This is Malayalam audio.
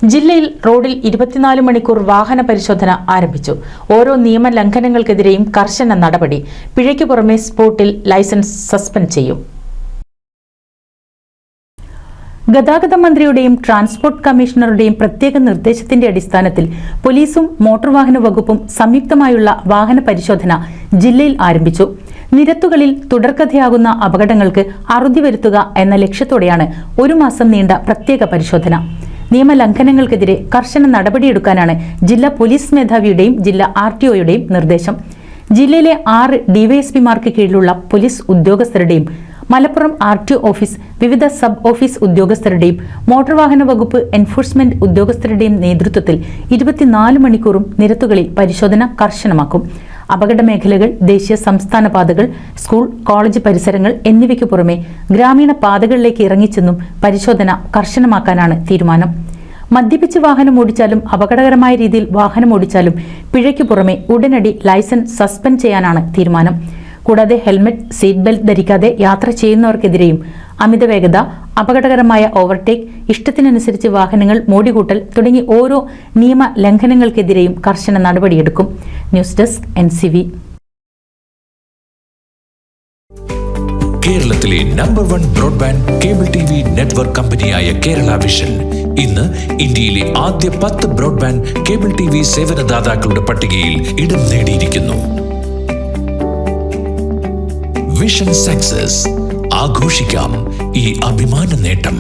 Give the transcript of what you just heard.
ജില്ലയിൽ റോഡിൽ 24 മണിക്കൂർ വാഹന പരിശോധന ആരംഭിച്ചു. ഓരോ നിയമലംഘനങ്ങൾക്കെതിരെയും കർശന നടപടി. പിഴയ്ക്ക് പുറമെ സ്പോട്ടിൽ ലൈസൻസ് സസ്പെൻഡ് ചെയ്യും. ഗതാഗത മന്ത്രിയുടെയും ട്രാൻസ്പോർട്ട് കമ്മീഷണറുടെയും പ്രത്യേക നിർദ്ദേശത്തിന്റെ അടിസ്ഥാനത്തിൽ പോലീസും മോട്ടോർ വാഹന വകുപ്പും സംയുക്തമായുള്ള വാഹന പരിശോധന ജില്ലയിൽ ആരംഭിച്ചു. നിരത്തുകളിൽ തുടർക്കഥയാകുന്ന അപകടങ്ങൾക്ക് അറുതി വരുത്തുക എന്ന ലക്ഷ്യത്തോടെയാണ് ഒരു മാസം നീണ്ട പ്രത്യേക പരിശോധന. നിയമലംഘനങ്ങൾക്കെതിരെ കർശന നടപടിയെടുക്കാനാണ് ജില്ലാ പോലീസ് മേധാവിയുടെയും ജില്ലാ RTOയുടെയും നിർദ്ദേശം. ജില്ലയിലെ 6 ഡിവൈഎസ്പിമാർക്ക് കീഴിലുള്ള പോലീസ് ഉദ്യോഗസ്ഥരുടെയും മലപ്പുറം RTO ഓഫീസ്, വിവിധ സബ് ഓഫീസ് ഉദ്യോഗസ്ഥരുടെയും മോട്ടോർ വാഹന വകുപ്പ് എൻഫോഴ്സ്മെന്റ് ഉദ്യോഗസ്ഥരുടെയും നേതൃത്വത്തിൽ 24 മണിക്കൂറും നിരത്തുകളിൽ പരിശോധന കർശനമാക്കും. അപകട മേഖലകൾ, ദേശീയ സംസ്ഥാന പാതകൾ, സ്കൂൾ കോളേജ് പരിസരങ്ങൾ എന്നിവയ്ക്കു പുറമെ ഗ്രാമീണ പാതകളിലേക്ക് ഇറങ്ങിച്ചെന്നും പരിശോധന കർശനമാക്കാനാണ് തീരുമാനം. മദ്യപിച്ച് വാഹനം ഓടിച്ചാലും അപകടകരമായ രീതിയിൽ വാഹനം ഓടിച്ചാലും പിഴയ്ക്കു പുറമെ ഉടനടി ലൈസൻസ് സസ്പെൻഡ് ചെയ്യാനാണ് തീരുമാനം. കൂടാതെ ഹെൽമറ്റ്, സീറ്റ് ബെൽറ്റ് ധരിക്കാതെ യാത്ര ചെയ്യുന്നവർക്കെതിരെയും അമിതവേഗത, അപകടകരമായ ഓവർടേക്ക്, ഇഷ്ടത്തിനനുസരിച്ച് വാഹനങ്ങൾ മോടികൂട്ടൽ തുടങ്ങി ഓരോ നിയമ ലംഘനങ്ങൾക്കെതിരെയും കർശന നടപടിയെടുക്കും. News desk NCV. കേരളത്തിലെ number 1 broadband cable TV network കമ്പനിയായ കേരള വിഷൻ ഇന്ന് ഇന്ത്യയിലെ ആദ്യ 10 ബ്രോഡ്ബാൻഡ് കേബിൾ TV സേവനദാതാക്കളുടെ പട്ടികയിൽ ഇടം നേടിയിരിക്കുന്നു. Vision success. ആഘോഷിക്കാം ഈ അഭിമാന നേട്ടം.